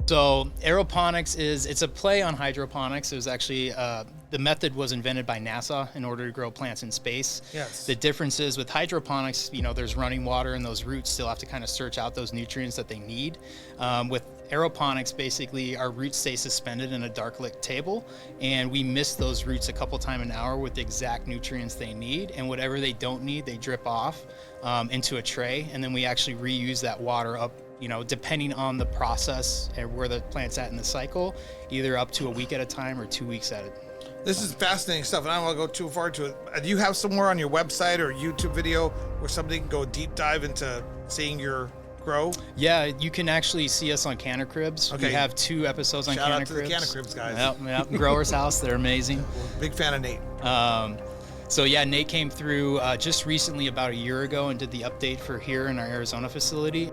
So aeroponics it's a play on hydroponics. It was actually the method was invented by NASA in order to grow plants in space. Yes. The difference is with hydroponics, there's running water and those roots still have to kind of search out those nutrients that they need. With aeroponics, basically our roots stay suspended in a dark lit table, and we mist those roots a couple times an hour with the exact nutrients they need, and whatever they don't need, they drip off into a tray, and then we actually reuse that water up, depending on the process and where the plant's at in the cycle, either up to a week at a time or 2 weeks at a time. This is fascinating stuff, and I don't want to go too far to it. Do you have somewhere on your website or YouTube video where somebody can go deep dive into seeing your grow? Yeah, you can actually see us on Canna Cribs. Okay. We have 2 episodes on Shout Canna out to Cribs. the Canna Cribs guys. Yep, Growers House, they're amazing. Big fan of Nate. So yeah, Nate came through just recently about a year ago and did the update for here in our Arizona facility.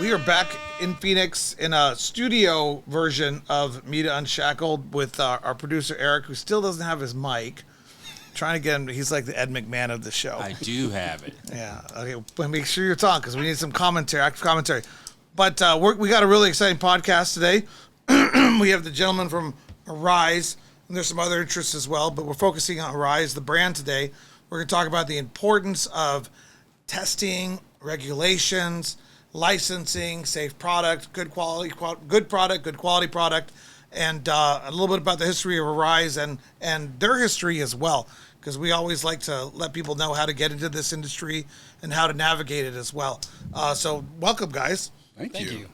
We are back in Phoenix in a studio version of Media Unshackled with our producer Eric, who still doesn't have his mic. Trying to get him. He's like the Ed McMahon of the show. I do have it. Yeah. Okay. But make sure you're talking because we need some commentary, active commentary. But we got a really exciting podcast today. We have the gentleman from Arise, and there's some other interests as well. But we're focusing on Arise, the brand today. We're going to talk about the importance of testing, regulations, licensing, safe product, good quality product, and a little bit about the history of Arise and their history as well, because we always like to let people know how to get into this industry and how to navigate it as well. So welcome, guys. Thank you.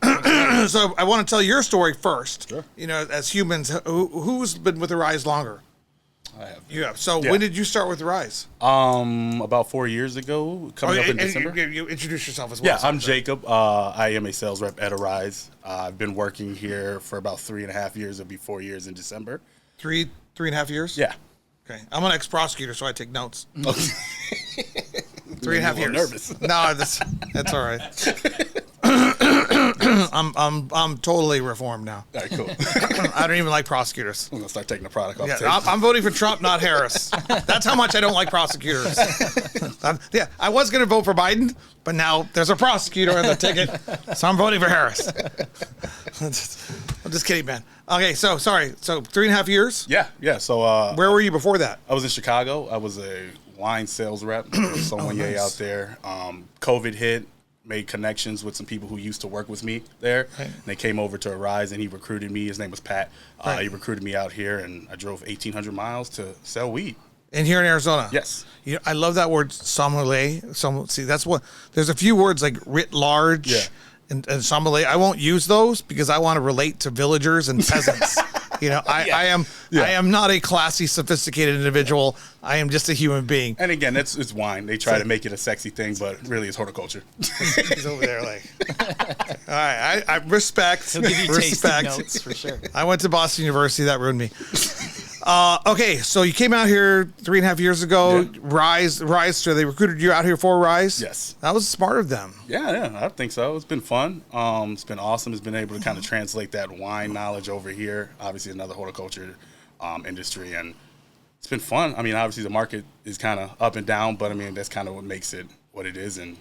So I want to tell your story first. Sure. As humans, who's been with Arise longer? I have. You have. So Yeah. when did you start with Arise? About 4 years ago, coming up in December. You introduce yourself as well. Yeah, I'm Jacob. I am a sales rep at Arise. I've been working here for about 3.5 years. It'll be 4 years in December. 3.5 years? Yeah. Okay. I'm an ex-prosecutor, so I take notes. Okay. 3.5 years. Nervous. No, that's all right. I'm totally reformed now. All right, cool. I don't even like prosecutors. I'm gonna start taking the product off. Yeah, the table. I'm voting for Trump, not Harris. That's how much I don't like prosecutors. I was going to vote for Biden, but now there's a prosecutor on the ticket, so I'm voting for Harris. I'm just kidding, man. Okay, so sorry. So 3.5 years? Yeah. So Where were you before that? I was in Chicago. I was a wine sales rep, sommelier nice. out there. COVID hit. Made connections with some people who used to work with me there. Right. And they came over to Arise, and he recruited me. His name was Pat. Right. He recruited me out here, and I drove 1,800 miles to sell weed. And here in Arizona? Yes. I love that word, sommelier. See, that's what, there's a few words like writ large and sommelier. I won't use those because I want to relate to villagers and peasants. I am not a classy, sophisticated individual. I am just a human being. And again, it's wine. They try to make it a sexy thing, but really it's horticulture. He's over there like, all right, I respect. He'll give you tasting notes for sure. I went to Boston University. That ruined me. Okay, so you came out here 3.5 years ago. Yeah. Rise. So they recruited you out here for Rise? Yes. That was smart of them. Yeah, I think so. It's been fun. It's been awesome. It's been able to kind of translate that wine knowledge over here. Obviously, another horticulture industry, and it's been fun. I mean, obviously, the market is kind of up and down, but I mean, that's kind of what makes it what it is and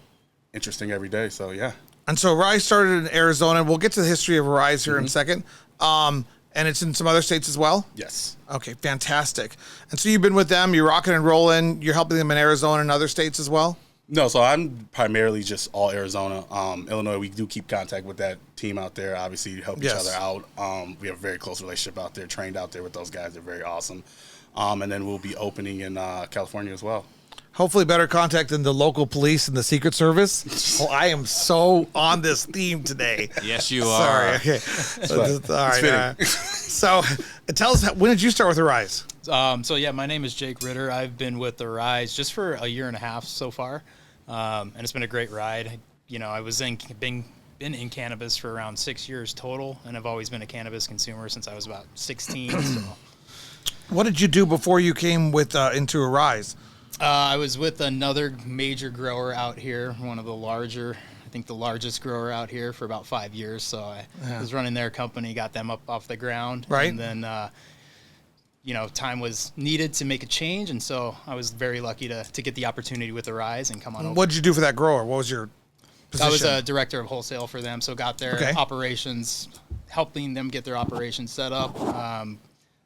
interesting every day. So, yeah. And so Rise started in Arizona. We'll get to the history of Rise here in a second. And it's in some other states as well? Yes. Okay, fantastic. And so you've been with them, you're rocking and rolling, you're helping them in Arizona and other states as well? No, so I'm primarily just all Arizona. Illinois, we do keep contact with that team out there, obviously, to help each other out. We have a very close relationship out there, trained out there with those guys. They're very awesome. And then we'll be opening in California as well. Hopefully better contact than the local police and the Secret Service. Oh, I am so on this theme today. Yes, you Sorry. are. Okay. All right. So tell us, when did you start with Arise? So yeah, my name is Jake Ritter. I've been with Arise just for a year and a half so far, and it's been a great ride. I was been in cannabis for around 6 years total, and I've always been a cannabis consumer since I was about 16. So. What did you do before you came with into Arise? I was with another major grower out here, one of the larger think, the largest grower out here for about 5 years. So I was running their company, got them up off the ground. Right. And then, time was needed to make a change. And so I was very lucky to get the opportunity with Arise and come on over. What did you do for that grower? What was your position? I was a director of wholesale for them. So got their Okay. operations, helping them get their operations set up,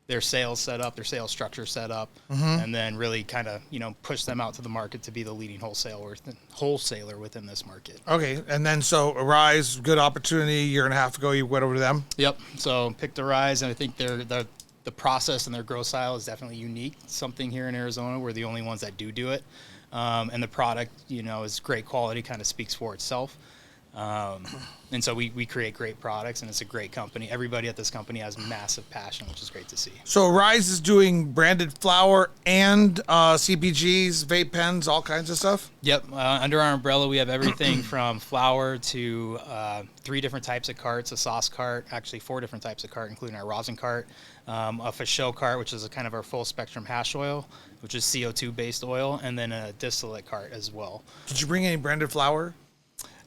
their sales set up, their sales structure set up, and then really kind of, push them out to the market to be the leading wholesaler within this market. Okay, and then so Arise, good opportunity. A year and a half ago, you went over to them. Yep. So picked Arise, and I think the process and their grow style is definitely unique. Something here in Arizona, we're the only ones that do it, and the product, is great quality, kind of speaks for itself. And so we create great products, and it's a great company. Everybody at this company has massive passion, which is great to see. So Arise is doing branded flower and CPGs, vape pens, all kinds of stuff. Yep. Under our umbrella, we have everything from flour to 3 different types of carts, a sauce cart, actually 4 different types of cart, including our rosin cart, a Fichot cart, which is a kind of our full spectrum hash oil, which is CO2 based oil, and then a distillate cart as well. Did you bring any branded flower?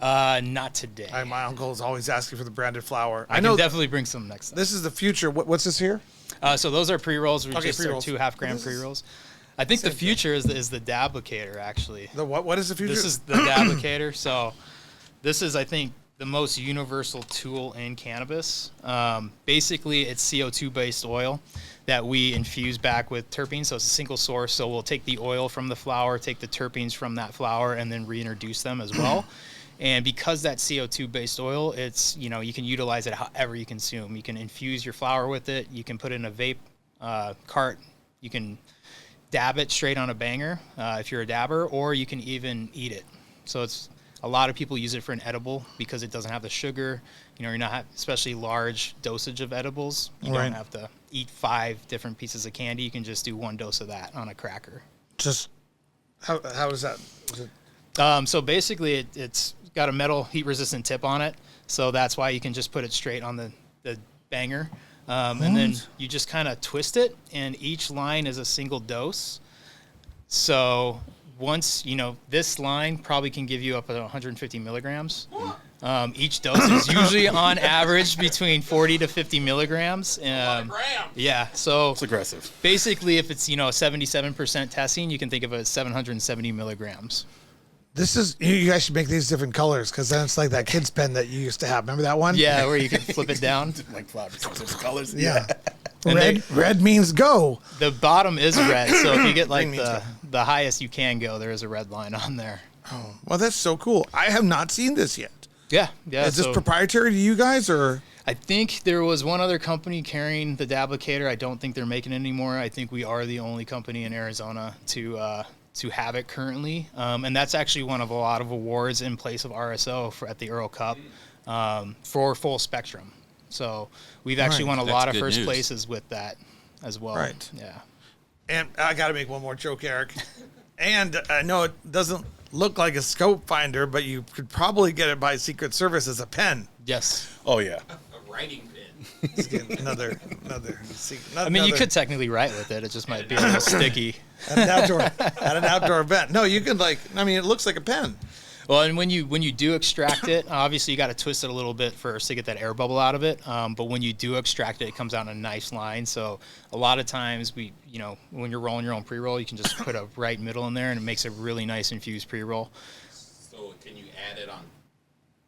Not today. My uncle is always asking for the branded flour. I know, definitely bring some next time. This is the future. What's this here? So those are pre-rolls. We just pre-rolls. 2 half-gram pre-rolls. I think the future is the dablicator, actually. The what? What is the future? This is the dablicator. So this is, I think, the most universal tool in cannabis. Basically, it's CO2-based oil that we infuse back with terpenes. So it's a single source. So we'll take the oil from the flower, take the terpenes from that flower, and then reintroduce them as well. And because that's CO2-based oil, it's, you can utilize it however you consume. You can infuse your flower with it. You can put it in a vape cart. You can dab it straight on a banger if you're a dabber, or you can even eat it. So a lot of people use it for an edible because it doesn't have the sugar. You're not, especially large dosage of edibles. You don't have to eat 5 different pieces of candy. You can just do 1 dose of that on a cracker. Just how is that? Is it... So basically, it's got a metal heat-resistant tip on it, so that's why you can just put it straight on the banger, and then you just kind of twist it, and each line is a single dose. So once, this line probably can give you up to 150 milligrams. Each dose is usually on average between 40 to 50 milligrams. Yeah, so It's aggressive. basically, if it's 77% testing, you can think of it as 770 milligrams. This is, you guys should make these different colors, because then it's like that kid's pen that you used to have. Remember that one? Yeah, where you can flip it down. Like 5 different colors. Yeah. And Red means go. The bottom is red, so if you get like Green means the highest you can go, there is a red line on there. Oh, well, that's so cool. I have not seen this yet. Yeah. Is this so proprietary to you guys, or? I think there was one other company carrying the dablicator. I don't think they're making it anymore. I think we are the only company in Arizona to have it currently, and that's actually won a lot of awards in place of RSO at the Earl Cup for full spectrum. So we've actually won a lot of first places with that as well. Right. Yeah. And I got to make one more joke, Eric. And I know it doesn't look like a scope finder, but you could probably get it by Secret Service as a pen. Yes. Oh, yeah. A writing pen. Let's get another. I mean, you could technically write with it. It just might be a little sticky. At an outdoor event. No, you can it looks like a pen. Well, and when you do extract it, obviously you got to twist it a little bit first to get that air bubble out of it. But when you do extract it, it comes out in a nice line. So a lot of times when you're rolling your own pre-roll, you can just put a right middle in there, and it makes a really nice infused pre-roll. So can you add it on?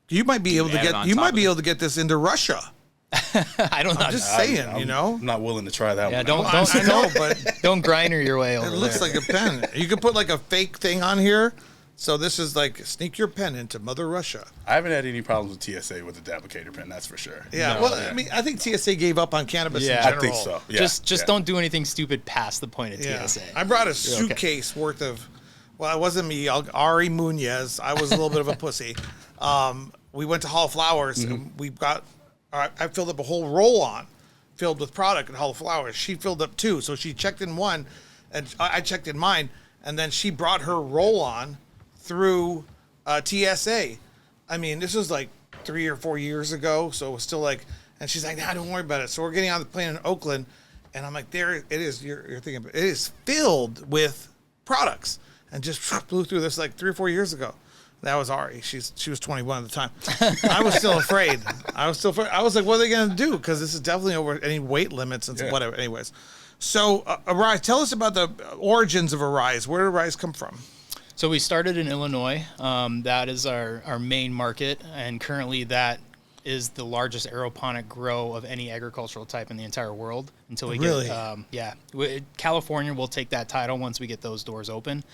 You might be able to get. You might be able to get this into Russia. I don't know. I'm just saying, I'm not willing to try that one. Don't I know, but don't grinder your way over it looks there. like a pen. You could put like a fake thing on here. So this is like sneak your pen into Mother Russia. I haven't had any problems with TSA with the dablicator pen, that's for sure. Yeah, I mean, I think TSA gave up on cannabis in Yeah. general. I think so. Yeah. Just don't do anything stupid past the point of Yeah. TSA. I brought a suitcase worth of, well, it wasn't me, Ari Munez. I was a little bit of a pussy. We went to Hall of Flowers, and we got, I filled up a whole roll-on filled with product at Hall of Flowers. She filled up 2, so she checked in one, and I checked in mine, and then she brought her roll-on through TSA. I mean, this was like 3 or 4 years ago, so it was still like, and she's like, nah, don't worry about it. So we're getting on the plane in Oakland, and I'm like, there it is. You're thinking, it is filled with products, and just blew through this like 3 or 4 years ago. That was Ari. She was 21 at the time. I was still afraid. I was like, what are they going to do? Because this is definitely over any weight limits and whatever. Anyways, so Arise, tell us about the origins of Arise. Where did Arise come from? So we started in Illinois. That is our main market, and currently that is the largest aeroponic grow of any agricultural type in the entire world. Until we get, California will take that title once we get those doors open.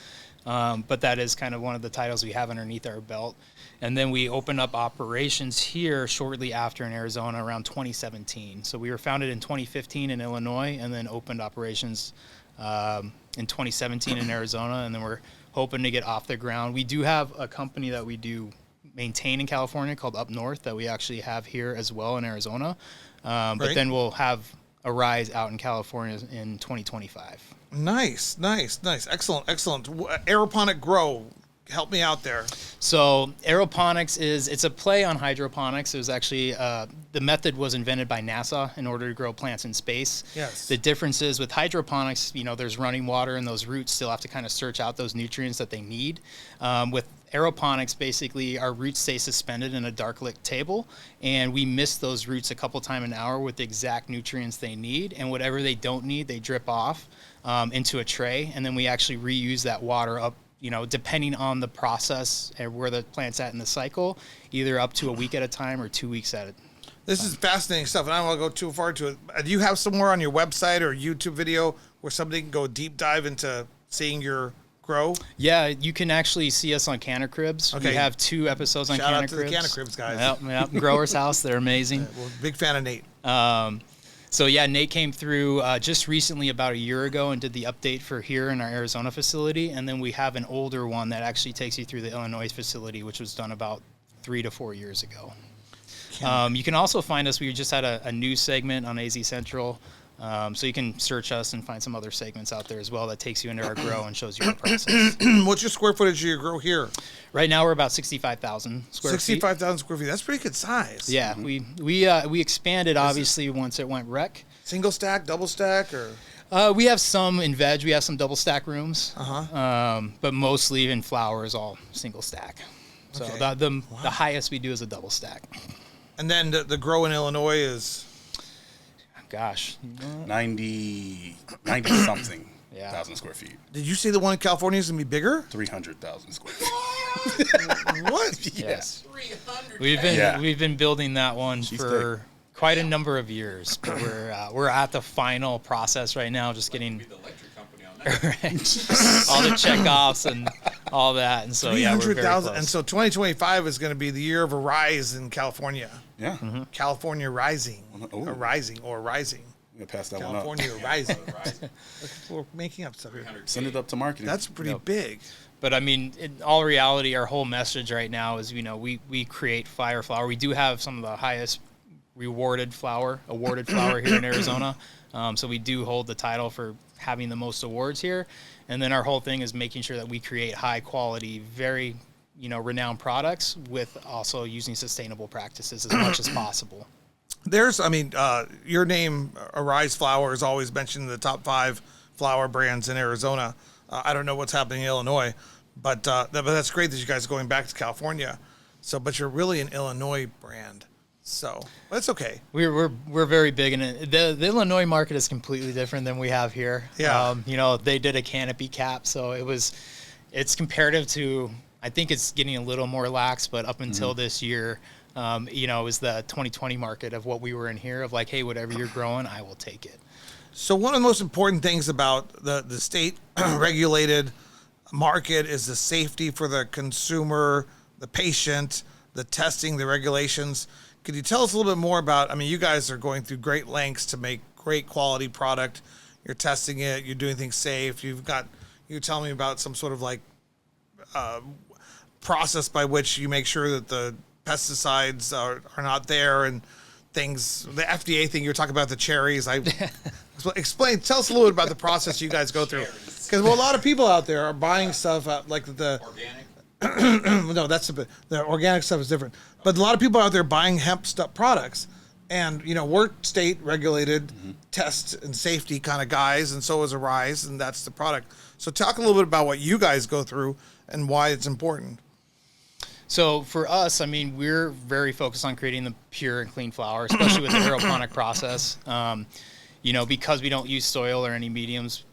But that is kind of one of the titles we have underneath our belt. And then we opened up operations here shortly after in Arizona around 2017. So we were founded in 2015 in Illinois and then opened operations in 2017 in Arizona. And then we're hoping to get off the ground. We do have a company that we do maintain in California called Up North that we actually have here as well in Arizona. But then we'll have Arise out in California in 2025. Nice. Excellent. Aeroponic grow. Help me out there. So aeroponics it's a play on hydroponics. It was actually, the method was invented by NASA in order to grow plants in space. Yes. The difference is with hydroponics, there's running water and those roots still have to kind of search out those nutrients that they need. With aeroponics, basically our roots stay suspended in a dark lit table, and we mist those roots a couple times an hour with the exact nutrients they need, and whatever they don't need, they drip off into a tray, and then we actually reuse that water up, depending on the process and where the plant's at in the cycle, either up to a week at a time or 2 weeks at it. This is fascinating stuff, and I don't want to go too far to it. Do you have somewhere on your website or YouTube video where somebody can go deep dive into seeing your grow? Yeah, you can actually see us on Canna Cribs. Okay. We have 2 episodes on Shout Canna out to Cribs. the Canna Cribs guys. Yep, Growers House. They're amazing. Well, big fan of Nate. So yeah, Nate came through just recently about a year ago and did the update for here in our Arizona facility. And then we have an older one that actually takes you through the Illinois facility, which was done about 3 to 4 years ago. You can also find us. We just had a news segment on AZ Central. So you can search us and find some other segments out there as well that takes you into our grow and shows you our process. What's your square footage of your grow here? Right now we're about 65,000 square feet. 65,000 square feet. That's pretty good size. Yeah, we expanded obviously once it went rec. Single stack, double stack, or? We have some in veg. We have some double stack rooms. Uh-huh. But mostly in flower is all single stack. So Okay. the highest we do is a double stack. And then the grow in Illinois is? Gosh, 90 something Yeah. thousand square feet. Did you say the one in California is going to be bigger? 300,000 square feet. What? yes. 300. We've been building that one for quite a number of years. But we're at the final process right now, just getting The electric company on that. all the checkoffs and all that. And so yeah, we're very 300,000. close. And so 2025 is going to be the year of a rise in California. Yeah. California rising. Oh. A rising or rising. I'm going to pass that one California up. rising. We're making up stuff here. Send it up to marketing. That's pretty big. But I mean, in all reality, our whole message right now is, we create fire flower. We do have some of the highest awarded flower here in Arizona. So we do hold the title for having the most awards here. And then our whole thing is making sure that we create high quality, very, renowned products with also using sustainable practices as much as possible. Your name, Arise Flower, is always mentioned in the top 5 flower brands in Arizona. I don't know what's happening in Illinois, but that's great that you guys are going back to California. So, but you're really an Illinois brand. So that's okay. We're very big in it. The Illinois market is completely different than we have here. Yeah. They did a canopy cap, so it's comparative to, I think it's getting a little more lax, but up until this year, it was the 2020 market of what we were in here of like, hey, whatever you're growing, I will take it. So one of the most important things about the state regulated market is the safety for the consumer, the patient, the testing, the regulations. Could you tell us a little bit more about, you guys are going through great lengths to make great quality product. You're testing it. You're doing things safe. You tell me about some sort of like process by which you make sure that the pesticides are not there and things, the FDA thing, you were talking about the cherries. Tell us a little bit about the process you guys go through. Because a lot of people out there are buying stuff like the Organic. no, the organic stuff is different. But a lot of people out there buying hemp stuff products, and we're state regulated, test and safety kind of guys, and so is Arise, and that's the product. So talk a little bit about what you guys go through and why it's important. So for us, I mean, we're very focused on creating the pure and clean flower, especially with the aeroponic process. Because we don't use soil or any mediums,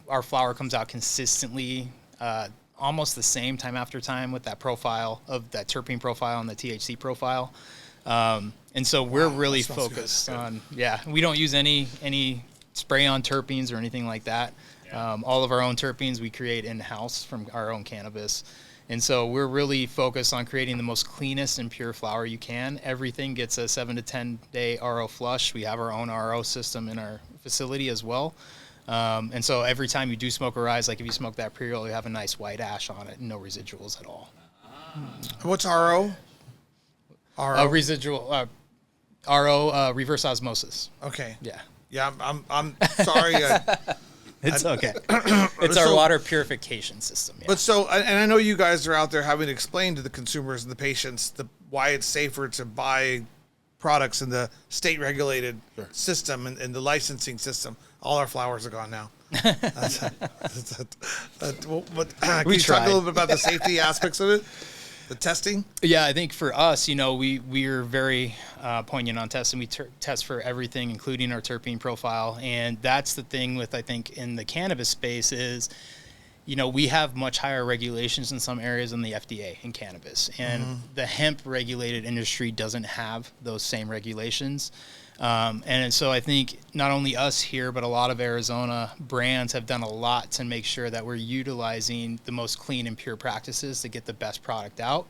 our flower comes out consistently, almost the same time after time with that profile of that terpene profile and the THC profile. And so we're really focused on, we don't use any spray on terpenes or anything like that. All of our own terpenes we create in-house from our own cannabis. And so we're really focused on creating the most cleanest and pure flower you can. Everything gets a 7 to 10 day RO flush. We have our own RO system in our facility as well. And so every time you do smoke a rise, like if you smoke that pre-roll, you have a nice white ash on it and no residuals at all. What's RO? Residual, RO, reverse osmosis. Okay. Yeah. Yeah, I'm sorry. It's okay. It's our water purification system. Yeah. But so, and I know you guys are out there having to explain to the consumers and the patients why it's safer to buy products in the state-regulated system and the licensing system. All our flowers are gone now. But can you talk a little bit about the safety aspects of it? The testing? Yeah, I think for us, we are very poignant on testing. We test for everything, including our terpene profile. And that's the thing with, I think, in the cannabis space is, we have much higher regulations in some areas than the FDA in cannabis. And the hemp regulated industry doesn't have those same regulations. And so I think not only us here, but a lot of Arizona brands have done a lot to make sure that we're utilizing the most clean and pure practices to get the best product out.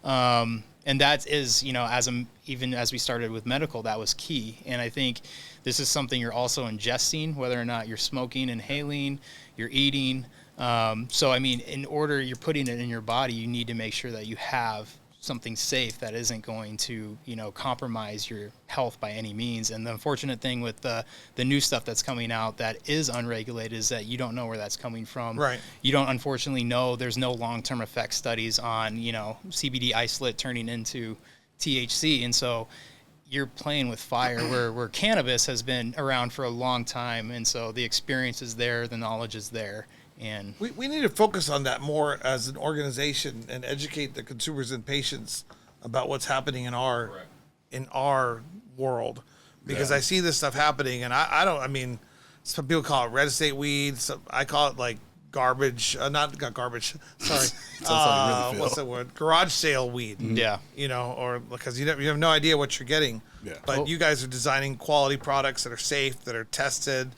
And that is, even as we started with medical, that was key. And I think this is something you're also ingesting, whether or not you're smoking, inhaling, you're eating. So, I mean, in order you're putting it in your body, you need to make sure that you have something safe that isn't going to, compromise your health by any means. And the unfortunate thing with the new stuff that's coming out that is unregulated is that you don't know where that's coming from. Right. You don't unfortunately know. There's no long-term effect studies on, CBD isolate turning into THC. And so you're playing with fire where cannabis has been around for a long time. And so the experience is there, the knowledge is there. And we need to focus on that more as an organization and educate the consumers and patients about what's happening in our world, because I see this stuff happening and I mean, some people call it red estate weed. I call it like garbage, not garbage. Sorry. What's that word? Garage sale weed. Yeah. Or because you have no idea what you're getting. Yeah. But you guys are designing quality products that are safe, that are tested.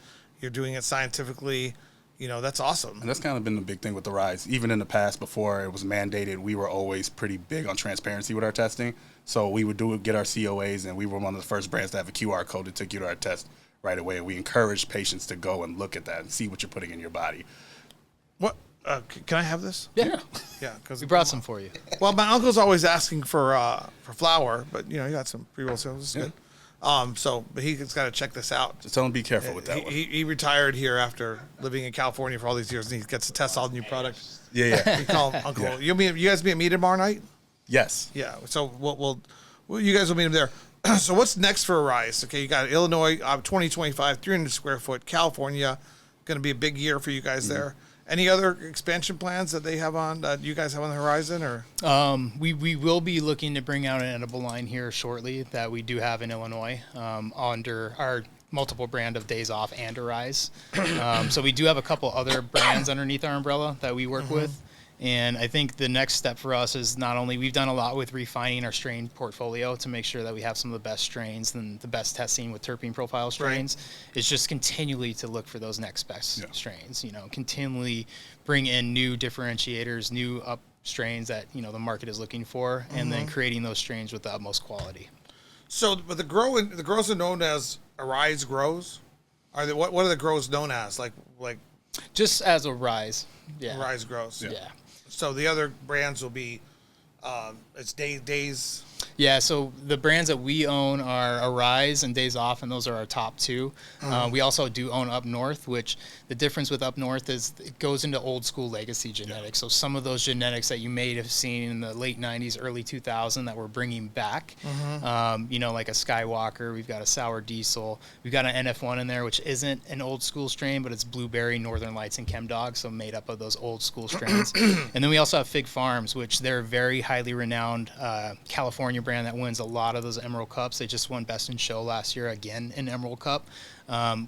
You're doing it scientifically. That's awesome. And that's kind of been the big thing with the rise. Even in the past, before it was mandated, we were always pretty big on transparency with our testing. So we would get our COAs, and we were one of the first brands to have a QR code that took you to our test right away. And we encouraged patients to go and look at that and see what you're putting in your body. What? Can I have this? yeah, Yeah, because we brought some for you. Well, my uncle's always asking for flour, but you got some pre-roll sales. It's good. But he's got to check this out. Just tell them be careful with that one. He retired here after living in California for all these years, and he gets to test all the new products. Yeah. We call him Uncle. Yeah. You guys meet tomorrow night? Yes. Yeah. So you guys will meet him there. So what's next for Arise? Okay, you got Illinois, 2025, 300 square foot. California, going to be a big year for you guys there. Any other expansion plans that you guys have on the horizon, or? We will be looking to bring out an edible line here shortly that we do have in Illinois, under our multiple brand of Days Off and Arise. So we do have a couple other brands underneath our umbrella that we work with. And I think the next step for us is not only we've done a lot with refining our strain portfolio to make sure that we have some of the best strains and the best testing with terpene profile strains. It's just continually to look for those next best strains, continually bring in new differentiators, new up strains that, the market is looking for, and then creating those strains with the utmost quality. So, but the grows are known as Arise grows. What are the grows known as? Like Just as a Rise. Yeah. Rise grows. Yeah. So the other brands will be, it's Days. Yeah, so the brands that we own are Arise and Days Off, and those are our top two. We also do own Up North, which the difference with Up North is it goes into old school legacy genetics. So some of those genetics that you may have seen in the late 90s, early 2000 that we're bringing back, you know, like a Skywalker, we've got a Sour Diesel, we've got an NF1 in there, which isn't an old school strain, but it's Blueberry, Northern Lights, and Chemdog, so made up of those old school strains. And then we also have Fig Farms, which they're a very highly renowned California brand that wins a lot of those Emerald Cups. They just won Best in Show last year again in Emerald Cup,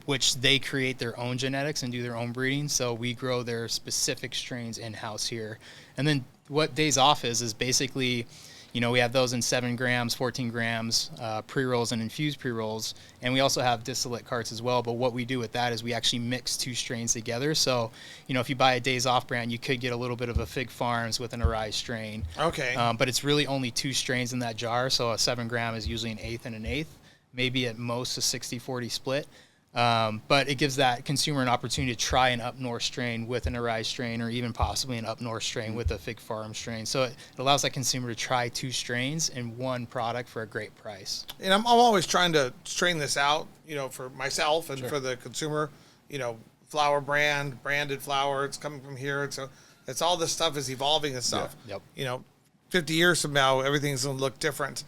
which they create their own genetics and do their own breeding. So we grow their specific strains in-house here. And then what Days Off is basically, you know, we have those in 7 grams, 14 grams, pre-rolls and infused pre-rolls. And we also have distillate carts as well. But what we do with that is we actually mix 2 strains together. So, you know, if you buy a Days Off brand, you could get a little bit of a Fig Farms with an Arise strain. Okay. But it's really only 2 strains in that jar. So a 7 gram is usually an eighth and an eighth, maybe at most a 60-40 split. But it gives that consumer an opportunity to try an Up North strain with an Arise strain, or even possibly an Up North strain with a Fig Farm strain. So it allows that consumer to try 2 strains in one product for a great price. And I'm always trying to strain this out, you know, for myself and for the consumer, you know, flower branded flower. It's coming from here. So it's all this stuff is evolving and stuff. Yeah. Yep. You know, 50 years from now, everything's going to look different.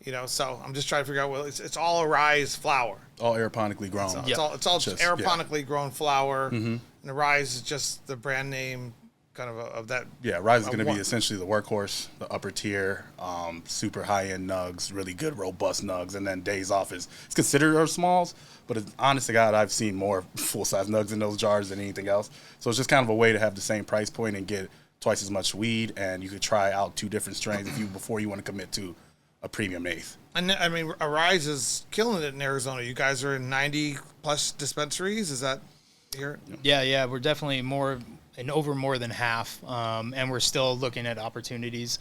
You know, so I'm just trying to figure out, well, it's all Arise flower. All aeroponically grown. So Yep. it's all Just, aeroponically grown flower. And Arise is just the brand name kind of that. Yeah, Rise is going to one- be essentially the workhorse, the upper tier, super high-end nugs, really good, robust nugs, and then Days Off it's considered our smalls, but honest to God, I've seen more full-size nugs in those jars than anything else. So it's just kind of a way to have the same price point and get twice as much weed, and you could try out 2 different strains before you want to commit to a premium eighth. And I mean, Arise is killing it in Arizona. You guys are in 90 plus dispensaries. Is that here? Yeah, we're definitely more than half, and we're still looking at opportunities.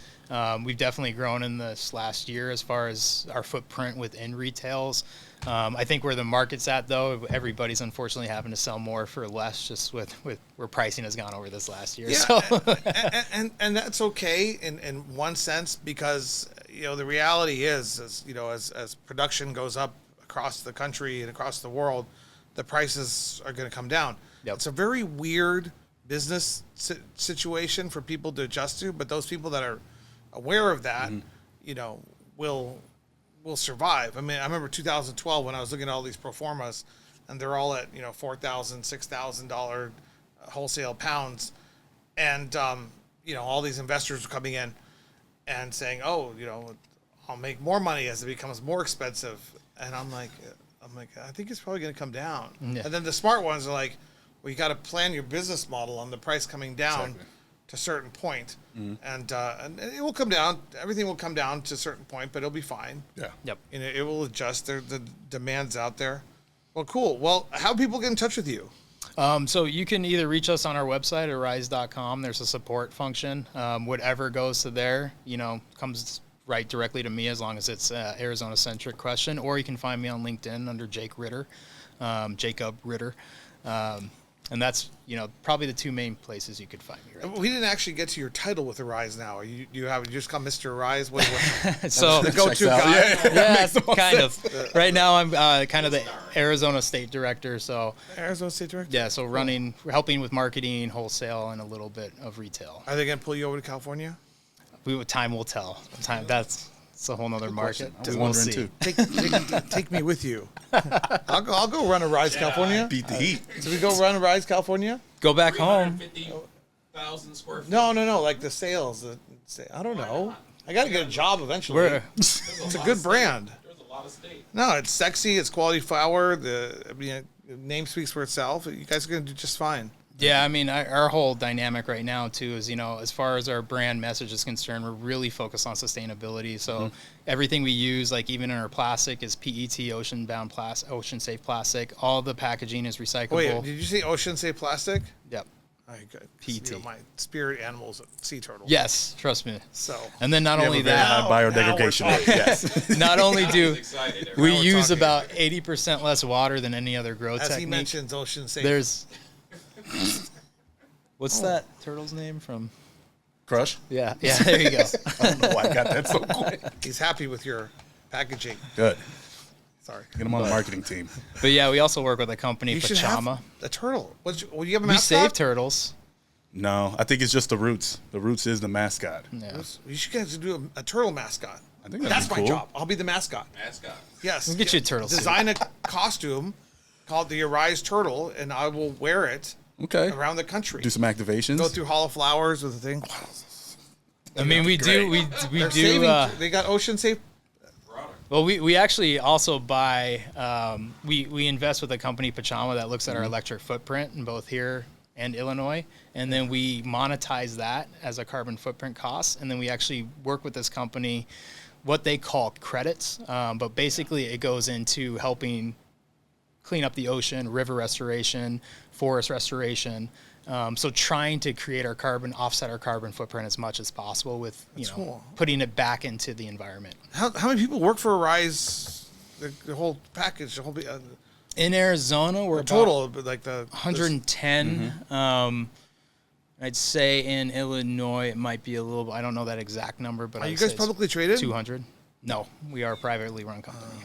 We've definitely grown in this last year as far as our footprint within retails. I think where the market's at, though, everybody's unfortunately having to sell more for less, just with where pricing has gone over this last year. Yeah, So. and that's okay in one sense, because you know the reality is, as production goes up across the country and across the world, the prices are going to come down. Yep. It's a very weird business situation for people to adjust to, but those people that are aware of that, you know, will survive. I mean, I remember 2012 when I was looking at all these pro formas, and they're all at, you know, $4,000, $6,000 wholesale pounds, and you know, all these investors were coming in and saying, "Oh, you know, I'll make more money as it becomes more expensive," and I'm like, I think it's probably going to come down. Yeah. And then the smart ones are like, well, you got to plan your business model on the price coming down to a certain point. And it will come down. Everything will come down to a certain point, but it'll be fine. Yeah. Yep. You know, it will adjust. The demand's out there. Well, cool. Well, how do people get in touch with you? So you can either reach us on our website, arise.com. There's a support function. Whatever goes to there, you know, comes right directly to me, as long as it's an Arizona-centric question. Or you can find me on LinkedIn under Jacob Ritter. And that's, you know, probably the 2 main places you could find me. Right. We didn't actually get to your title with Arise now. You just call Mr. Arise? What So the go-to Checks out. guy? yeah, kind of. Right now, I'm kind of the Arizona State Director. So Arizona State Director? yeah, so helping with marketing, wholesale, and a little bit of retail. Are they going to pull you over to California? Time will tell. That's a whole nother market. I was We'll wondering see. too. Take me with you. I'll go run Arise, California. Beat the heat. Should we go run Arise, California? Go back home. 350,000 square feet. No. Like the sales. I don't know. I got to get a job eventually. It's a good brand. There's a lot of states. No, it's sexy. It's quality flower. The name speaks for itself. You guys are going to do just fine. Yeah, I mean, our whole dynamic right now, too, is, you know, as far as our brand message is concerned, we're really focused on sustainability. So everything we use, like even in our plastic, is PET, ocean-bound plastic, ocean-safe plastic. All the packaging is recyclable. Wait, did you say ocean say plastic? Yep. All right, good. PET. You know, my spirit animals, sea turtles. Yes, trust me. So. And then not only Very that, high biodegradation rate. Yes. not only do Excited. we Now we're use talking. about 80% less water than any other grow As he technique. mentions ocean safe. There's what's that turtle's name from? Crush. Yeah, there you go. I don't know why I got that so quick. He's happy with your packaging. Good. Sorry. Get him on the marketing team. But yeah, we also work with a company, You should have Pachama. a turtle. Will you have a We mascot? save turtles. No, I think it's just the Roots. The Roots is the mascot. Yeah. You should guys do a turtle mascot. I think That's that'd my be cool. job. I'll be the mascot. Mascot. Yes. We'll get you a turtle suit. Design a costume called the Arise Turtle, and I will wear it Okay. around the country. Do some activations. Go through Hall of Flowers with the thing. I mean, we do. We They're do. saving. They got ocean safe. Well, we actually also buy. We invest with a company, Pachama, that looks at our electric footprint in both here and Illinois, and then we monetize that as a carbon footprint cost, and then we actually work with this company, what they call credits, but basically it goes into helping clean up the ocean, river restoration, forest restoration. So trying to create our carbon, offset our carbon footprint as much as possible with cool. putting it back into the environment. How many people work for Arise? The whole package, the whole In Arizona, we're about total, like the 110. I'd say in Illinois it might be a little. I don't know that exact number, but Are I'd you say guys it's publicly traded? 200. No, we are a privately run company.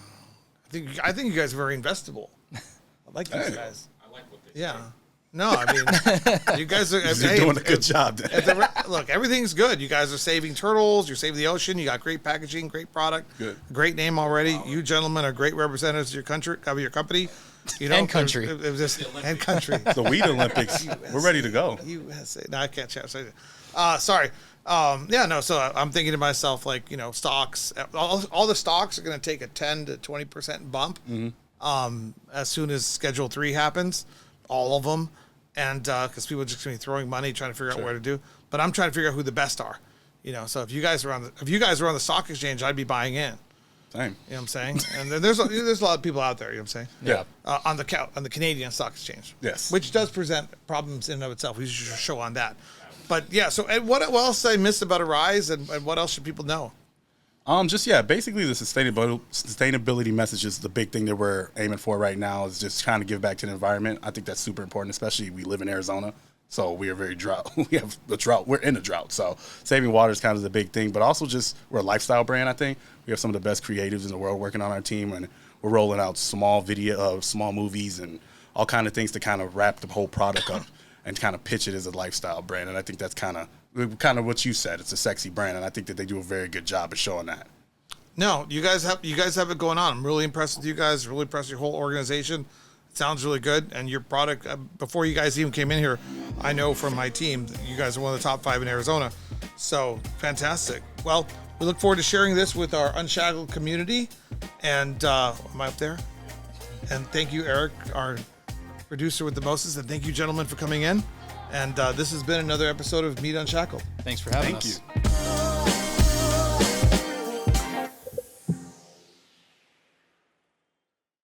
I think you guys are very investable. I like these guys. I like what they Yeah. say. No, I mean, you guys are You're doing a good job. Dan. Look, everything's good. You guys are saving turtles. You're saving the ocean. You got great packaging, great product, Good. great name already. You gentlemen are great representatives of your country, of your company. You know, And country. It was just, and country. The Weed Olympics. We're ready to go. USA. No, I can't chat. Sorry. Yeah, no. So I'm thinking to myself, like, stocks. All the stocks are going to take a 10 to 20% bump. As soon as Schedule 3 happens, all of them, and because people are just going to be throwing money trying to figure out where to do. But I'm trying to figure out who the best are. So if you guys are on the stock exchange, I'd be buying in. Same. You know what I'm saying? And then there's a lot of people out there. You know what I'm saying? Yeah. On the Canadian Stock Exchange. Yes. Which does present problems in and of itself. We should show on that. But yeah. So and what else did I miss about Arise, and what else should people know? Basically the sustainability message is the big thing that we're aiming for right now, is just trying to give back to the environment. I think that's super important, especially we live in Arizona. So we are very drought. We have the drought. We're in a drought. So saving water is kind of the big thing, but also just we're a lifestyle brand. I think we have some of the best creatives in the world working on our team, and we're rolling out small movies and all kind of things to kind of wrap the whole product up and kind of pitch it as a lifestyle brand. And I think that's kind of what you said. It's a sexy brand, and I think that they do a very good job of showing that. No, you guys have it going on. I'm really impressed with you guys. Really impressed with your whole organization. It sounds really good. And your product, before you guys even came in here, I know from my team that you guys are one of the top 5 in Arizona. So fantastic. Well, we look forward to sharing this with our Unshackled community. And am I up there? And thank you, Eric, our producer with the mostest. And thank you, gentlemen, for coming in. And this has been another episode of Meet Unshackled. Thanks for having Thank us. you.